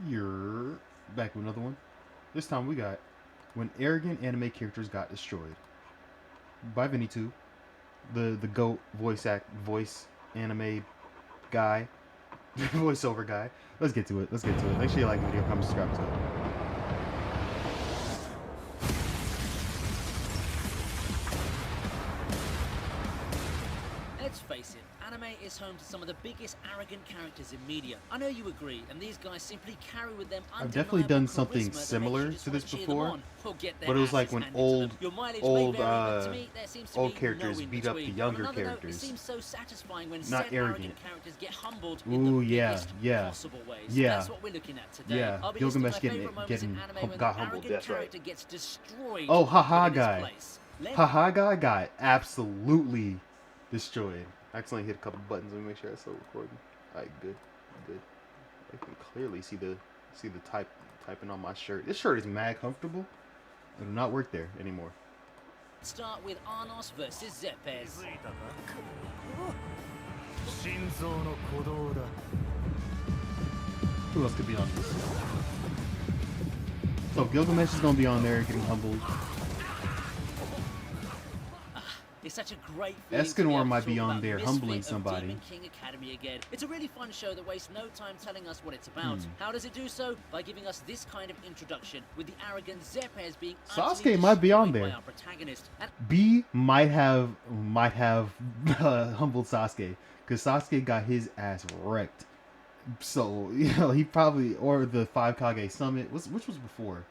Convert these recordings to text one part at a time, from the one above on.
You're back with another one. This time we got When Arrogant Anime Characters Got Destroyed by Vinny 2, the GOAT voice anime guy, voiceover guy. Let's get to it. Let's get to it. Make sure you like the video, comment, subscribe to it. Let's face it, anime is home to some of the biggest arrogant characters in media. I know you agree, and these guys simply carry with them I've definitely done something similar to this before, but it was like when old characters beat up the younger characters. So satisfying when not arrogant characters get humbled Ooh, in the yeah, biggest yeah, possible ways. yeah. That's what we're looking at today. Yeah, Gilgamesh getting got humbled. That's right. Gets destroyed. Oh, haha guy. Haha guy got absolutely destroyed. I accidentally hit a couple buttons. Let me make sure I still recording. Alright, good. I can clearly see the typing on my shirt. This shirt is mad comfortable. It will not work there anymore. Start with Arnos versus Zepes. Who else could be on this? So Gilgamesh is gonna be on there getting humbled. It's such a great Escanor might be on there humbling somebody. Demon King Academy again. It's a really fun show that wastes no time telling us what it's about. How does it do so? By giving us this kind of introduction, with the arrogant Zepes being Sasuke might be on there. Our protagonist. And B might have humbled Sasuke, because Sasuke got his ass wrecked. So he probably, or the 5 Kage Summit. Which was before,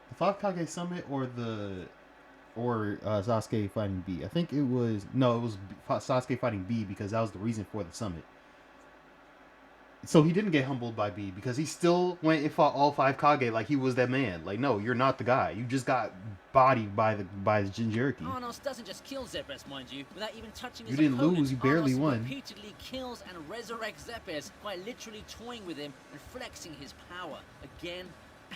the 5 Kage Summit or Sasuke fighting B? I think it was Sasuke fighting B, because that was the reason for the summit. So he didn't get humbled by B, because he still went and fought all 5 Kage like he was that man. Like, no, you're not the guy. You just got bodied by the Jinchuriki. Arnos doesn't just kill Zepes, mind you, without even touching his You didn't opponent. lose, you barely Arnos won. Repeatedly kills and resurrects Zepes by literally toying with him and flexing his power again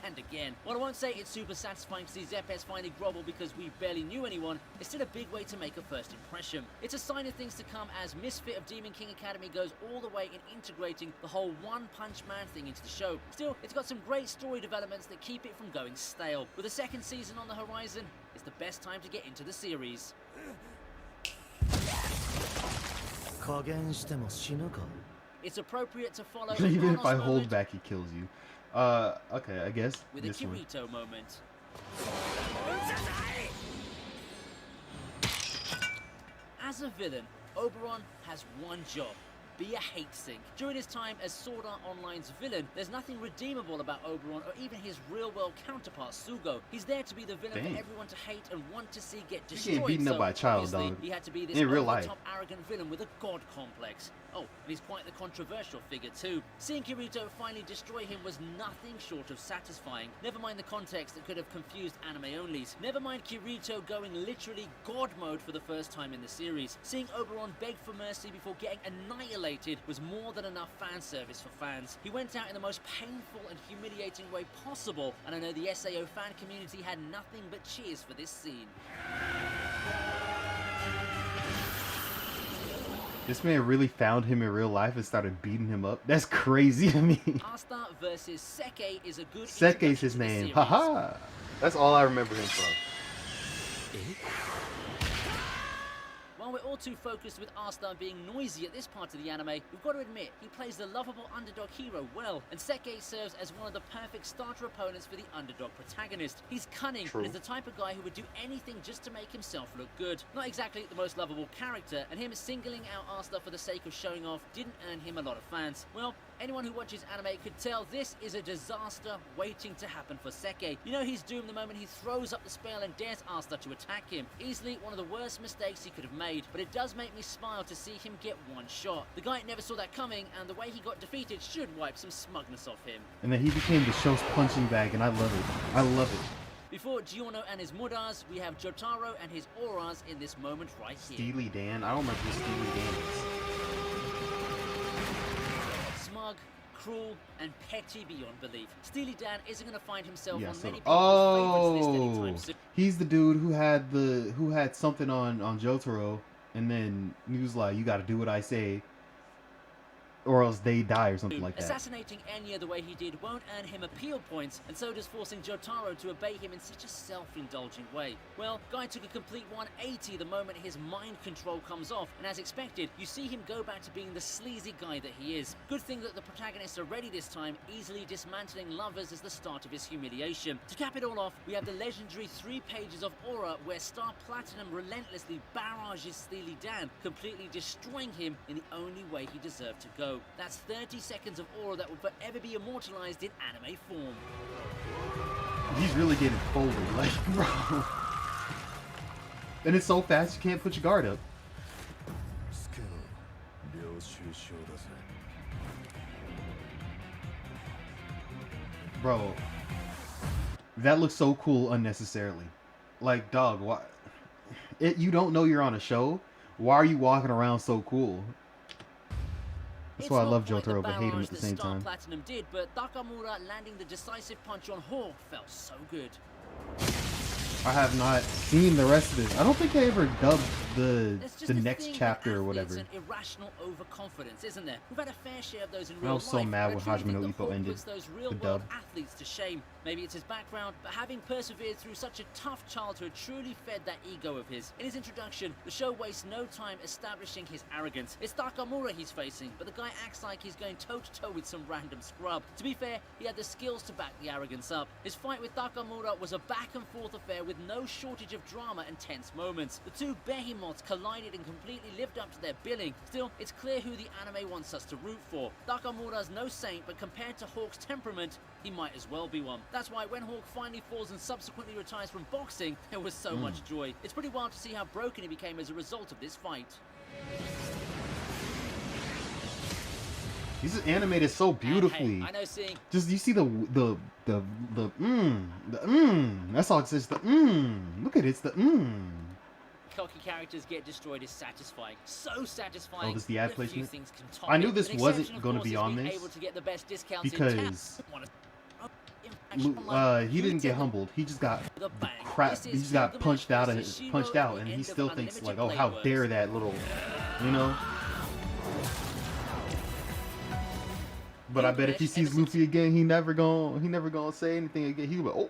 and again. While I won't say it's super satisfying to see Zepes finally grovel because we barely knew anyone, it's still a big way to make a first impression. It's a sign of things to come as Misfit of Demon King Academy goes all the way in integrating the whole One Punch Man thing into the show. Still, it's got some great story developments that keep it from going stale. With a second season on the horizon, it's the best time to get into the series. It's appropriate to follow Even if I hold moment back, he kills you. Okay, I guess with this a one. Kirito moment. As a villain, Oberon has one job: be a hate sink. During his time as Sword Art Online's villain, there's nothing redeemable about Oberon or even his real-world counterpart Sugo. He's there to be the villain for everyone to hate and want to see get destroyed. Getting beaten up by a child, dog. He had to be this In real life. top arrogant villain with a god complex. Oh, and he's quite the controversial figure too. Seeing Kirito finally destroy him was nothing short of satisfying. Never mind the context that could have confused anime-onlys. Never mind Kirito going literally god mode for the first time in the series. Seeing Oberon beg for mercy before getting annihilated was more than enough fan service for fans. He went out in the most painful and humiliating way possible, and I know the SAO fan community had nothing but cheers for this scene. This man really found him in real life and started beating him up. That's crazy to me. Asta versus Seke is a good Seke's his name. Haha. That's all I remember him from. While we're all too focused with Asta being noisy at this part of the anime, we've got to admit, he plays the lovable underdog hero well, and Seke serves as one of the perfect starter opponents for the underdog protagonist. He's cunning and is the type of guy who would do anything just to make himself look good. Not exactly the most lovable character, and him singling out Asta for the sake of showing off didn't earn him a lot of fans. Well, anyone who watches anime could tell this is a disaster waiting to happen for Seke. You know he's doomed the moment he throws up the spell and dares Asta to attack him. Easily one of the worst mistakes he could have made, but it does make me smile to see him get one shot. The guy never saw that coming, and the way he got defeated should wipe some smugness off him. And then he became the show's punching bag, and I love it. I love it. Before Giorno and his Mudas, we have Jotaro and his Auras in this moment right here. Steely Dan? I don't remember who Steely Dan is. Smug, cruel, and petty beyond belief. Steely Dan isn't going to find himself on so, many people's favorites list anytime soon. He's the dude who had something on Jotaro, and then he was like, "You got to do what I say." or else they die or something like that. Assassinating Enya the way he did won't earn him appeal points, and so does forcing Jotaro to obey him in such a self-indulgent way. Well, Guy took a complete 180 the moment his mind control comes off, and as expected, you see him go back to being the sleazy guy that he is. Good thing that the protagonists are ready this time, easily dismantling lovers as the start of his humiliation. To cap it all off, we have the legendary 3 pages of Aura where Star Platinum relentlessly barrages Steely Dan, completely destroying him in the only way he deserved to go. That's 30 seconds of Aura that will forever be immortalized in anime form. He's really getting folded, like, bro. And it's so fast you can't put your guard up. Bro, that looks so cool unnecessarily. Like, dog, why? You don't know you're on a show. Why are you walking around so cool? That's why I love Jotaro, but hate him at the same time. Platinum did, but Takamura landing the decisive punch on Hawk felt so good. I have not seen the rest of this. I don't think they ever dubbed the next chapter or whatever. It's an irrational overconfidence, isn't there? We've had a fair share of those in real life. I was so mad when Hajime no Ippo ended those real world athletes to shame. Maybe it's his background, but having persevered through such a tough childhood truly fed that ego of his. In his introduction, the show wastes no time establishing his arrogance. It's Takamura he's facing, but the guy acts like he's going toe-to-toe with some random scrub. To be fair, he had the skills to back the arrogance up. His fight with Takamura was a back-and-forth affair with no shortage of drama and tense moments. The two behemoths collided and completely lived up to their billing. Still, it's clear who the anime wants us to root for. Takamura's no saint, but compared to Hawk's temperament, he might as well be one. That's why when Hawk finally falls and subsequently retires from boxing, there was so much joy. It's pretty wild to see how broken he became as a result of this fight. He's animated so beautifully. Hey, I know, seeing just you see the that's all it says. Look at it, it's the cocky characters get destroyed is satisfying. So satisfying. Oh, this is the ad placement? I knew this wasn't going to be on this because he didn't get humbled. He just got crap. He just got punched out, and he still thinks like, oh, how dare that little, you know. But I bet if he sees Luffy again, he never gonna say anything again. He'll be like, oh,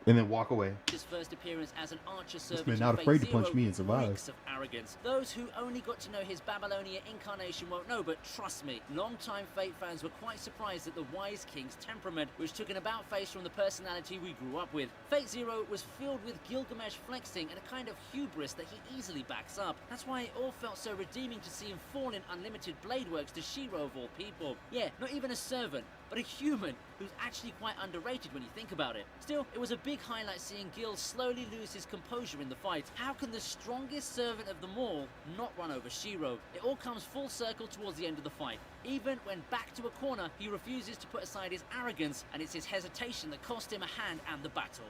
and then walk away. His first appearance as an archer this man not afraid to punch me and survive. Of arrogance. Those who only got to know his Babylonia incarnation won't know, but trust me, long-time Fate fans were quite surprised at the Wise King's temperament, which took an about-face from the personality we grew up with. Fate Zero was filled with Gilgamesh flexing and a kind of hubris that he easily backs up. That's why it all felt so redeeming to see him fall in unlimited blade works to Shiro of all people. Yeah, not even a servant, but a human who's actually quite underrated when you think about it. Still, it was a big highlight seeing Gil slowly lose his composure in the fight. How can the strongest servant of them all not run over Shiro? It all comes full circle towards the end of the fight. Even when backed to a corner, he refuses to put aside his arrogance, and it's his hesitation that cost him a hand and the battle.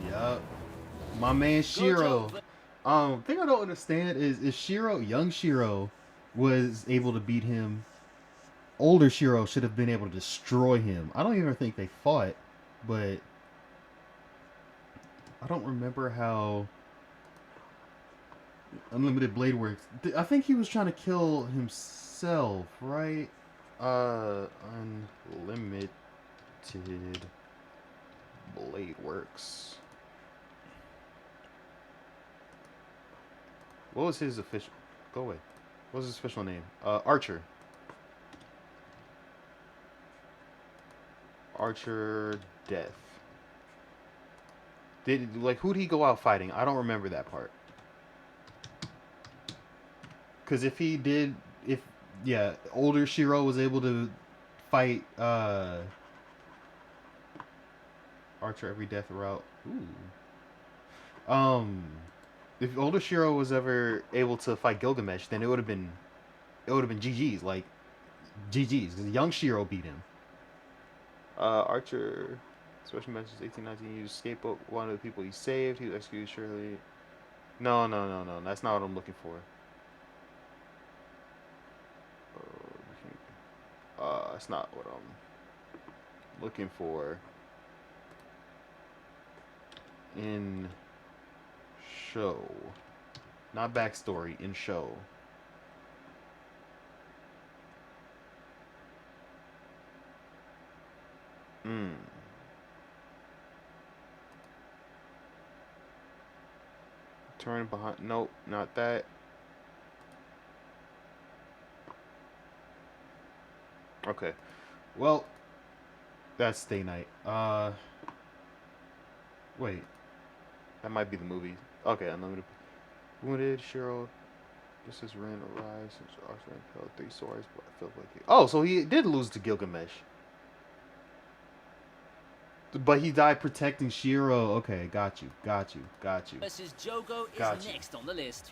Yup. My man Shiro. Thing I don't understand is Shiro, young Shiro, was able to beat him. Older Shiro should have been able to destroy him. I don't even think they fought, but I don't remember how Unlimited Blade works. I think he was trying to kill himself, right? Unlimited Blade works. What was his official? Go away. What was his official name? Archer. Archer Death. Who'd he go out fighting? I don't remember that part. Because if he did, older Shiro was able to fight Archer every death route. Ooh. If older Shiro was ever able to fight Gilgamesh, then it would have been GG's, like GG's, because young Shiro beat him. Archer, special mentions 1819, used scapegoat one of the people he saved. He was executed surely. No. That's not what I'm looking for. That's not what I'm looking for. In show, not backstory, in show. Hmm. Turn behind. Nope, not that. Okay. Well, that's Stay Night. Wait. That might be the movie. Okay, Unlimited. Wounded, Cheryl. This is Ren Arise. Since Arthur held 3 swords, but I feel like oh, so he did lose to Gilgamesh. But he died protecting Shiro. Okay, got you. Versus Jogo is Got you. next on the list.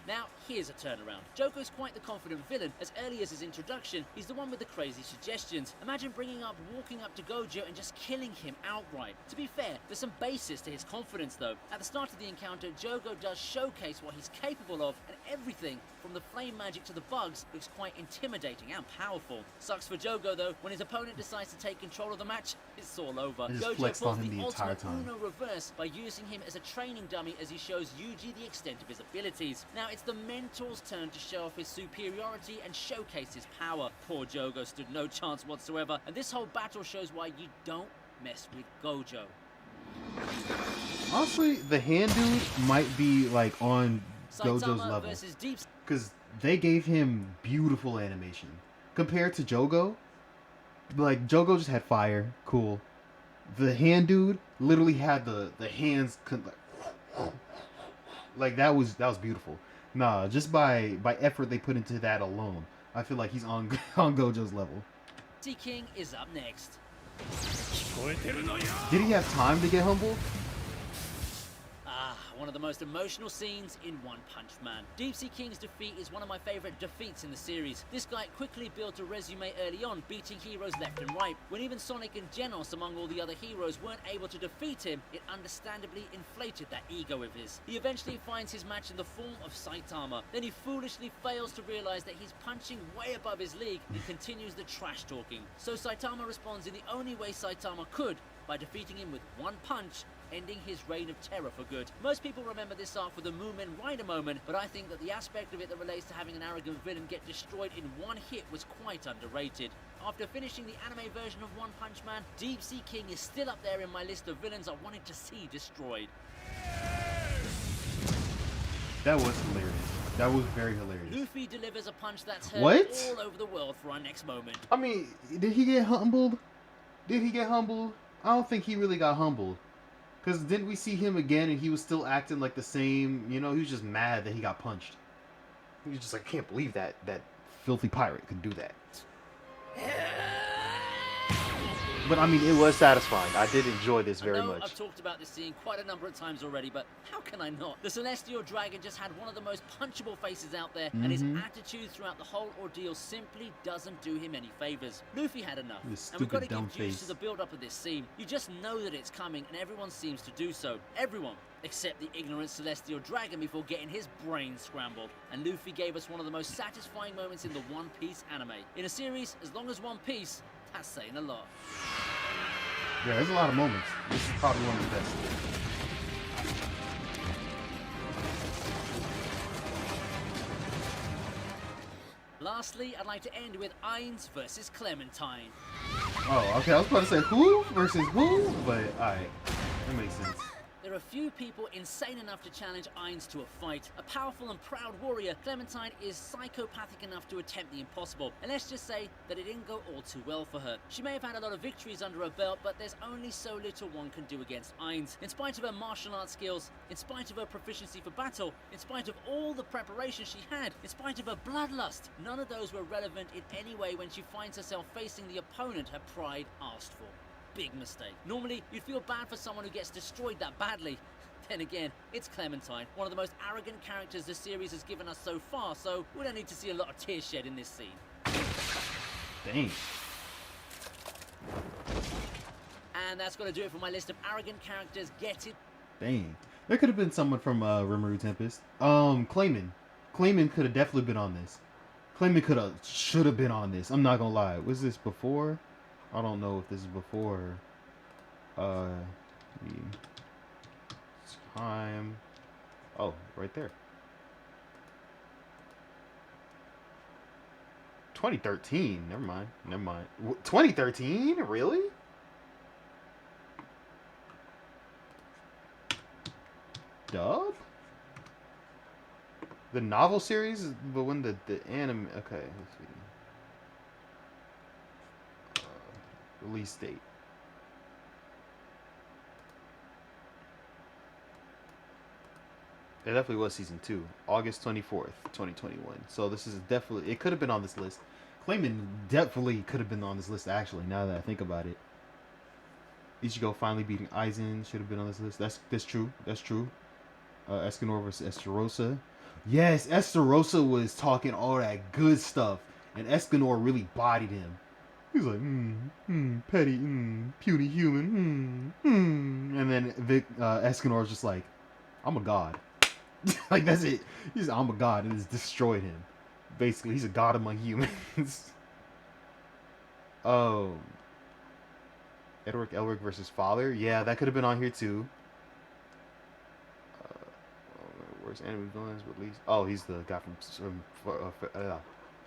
Now, here's a turnaround. Jogo's quite the confident villain, as early as his introduction, he's the one with the crazy suggestions. Imagine walking up to Gojo and just killing him outright. To be fair, there's some basis to his confidence though. At the start of the encounter, Jogo does showcase what he's capable of, and everything, from the flame magic to the bugs, looks quite intimidating and powerful. Sucks for Jogo though, when his opponent decides to take control of the match, it's all over. Gojo pulls the ultimate Uno reverse by using him as a training dummy as he shows Yuji the extent of his abilities. Now, it's the mentor's turn to show off his superiority and showcase his power. Poor Jogo stood no chance whatsoever, and this whole battle shows why you don't mess with Gojo. Honestly, the hand dude might be like on Gojo's Saitama level, versus Deep. because they gave him beautiful animation compared to Jogo. Like Jogo just had fire, cool. The hand dude literally had the hands like that was beautiful. Nah, just by effort they put into that alone, I feel like he's on on Gojo's level. King is up next. Did he have time to get humbled? One of the most emotional scenes in One Punch Man. Deep Sea King's defeat is one of my favorite defeats in the series. This guy quickly built a resume early on, beating heroes left and right. When even Sonic and Genos, among all the other heroes, weren't able to defeat him, it understandably inflated that ego of his. He eventually finds his match in the form of Saitama. Then he foolishly fails to realize that he's punching way above his league and continues the trash talking. So Saitama responds in the only way Saitama could, by defeating him with one punch, ending his reign of terror for good. Most people remember this arc for the Moomin Rider moment, but I think that the aspect of it that relates to having an arrogant villain get destroyed in one hit was quite underrated. After finishing the anime version of One Punch Man, Deep Sea King is still up there in my list of villains I wanted to see destroyed. That was hilarious. That was very hilarious. Luffy delivers a punch that's heard all over the world for our next moment. I mean, did he get humbled? I don't think he really got humbled. Because didn't we see him again and he was still acting like the same, he was just mad that he got punched. He was just like, I can't believe that filthy pirate could do that. But I mean, it was satisfying. I did enjoy this very much. I've talked about this scene quite a number of times already, but how can I not? The Celestial Dragon just had one of the most punchable faces out there, and his attitude throughout the whole ordeal simply doesn't do him any favors. Luffy had enough, and we've got to give juice to the build-up of this scene. You just know that it's coming, and everyone seems to do so. Everyone, except the ignorant Celestial Dragon before getting his brain scrambled. And Luffy gave us one of the most satisfying moments in the One Piece anime. In a series as long as One Piece, that's saying a lot. Yeah, there's a lot of moments. This is probably one of the best. Lastly, I'd like to end with Ainz versus Clementine. Oh, okay. I was about to say who versus who, but alright. That makes sense. There are few people insane enough to challenge Ainz to a fight. A powerful and proud warrior, Clementine is psychopathic enough to attempt the impossible. And let's just say that it didn't go all too well for her. She may have had a lot of victories under her belt, but there's only so little one can do against Ainz. In spite of her martial arts skills, in spite of her proficiency for battle, in spite of all the preparation she had, in spite of her bloodlust, none of those were relevant in any way when she finds herself facing the opponent her pride asked for. Big mistake. Normally, you'd feel bad for someone who gets destroyed that badly. Then again, it's Clementine, one of the most arrogant characters the series has given us so far, so we don't need to see a lot of tears shed in this scene. Dang. And that's going to do it for my list of arrogant characters. Get it? Dang. There could have been someone from Rimuru Tempest. Clayman. Clayman could have definitely been on this. Clayman should have been on this. I'm not gonna lie. Was this before? I don't know if this is before the time. Oh, right there. 2013. Never mind. 2013? Really? Dub? The novel series, but when the anime. Okay, let's see. Release date. It definitely was season 2, August 24th, 2021. So this is definitely, it could have been on this list. Clayman definitely could have been on this list, actually, now that I think about it. Ichigo finally beating Aizen should have been on this list. That's true. That's true. Escanor versus Estarossa. Yes, Estarossa was talking all that good stuff, and Escanor really bodied him. He's like, petty, puny human, and then Escanor was just like, I'm a god. Like that's it. He's I'm a god and it's destroyed him. Basically, he's a god among humans. Oh, Edward Elric versus Father. Yeah, that could have been on here too. Where's Anime Villains released? Oh, he's the guy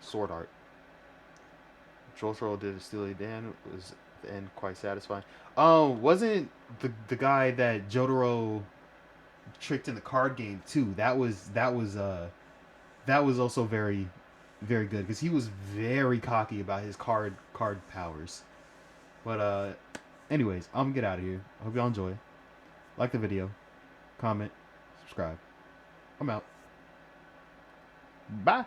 Sword Art. Jotaro did a Steely Dan was the end quite satisfying. Oh, wasn't the guy that Jotaro tricked in the card game too? That was also very good because he was very cocky about his card powers. But anyways, I'm gonna get out of here. I hope y'all enjoy. Like the video, comment, subscribe. I'm out. Bye.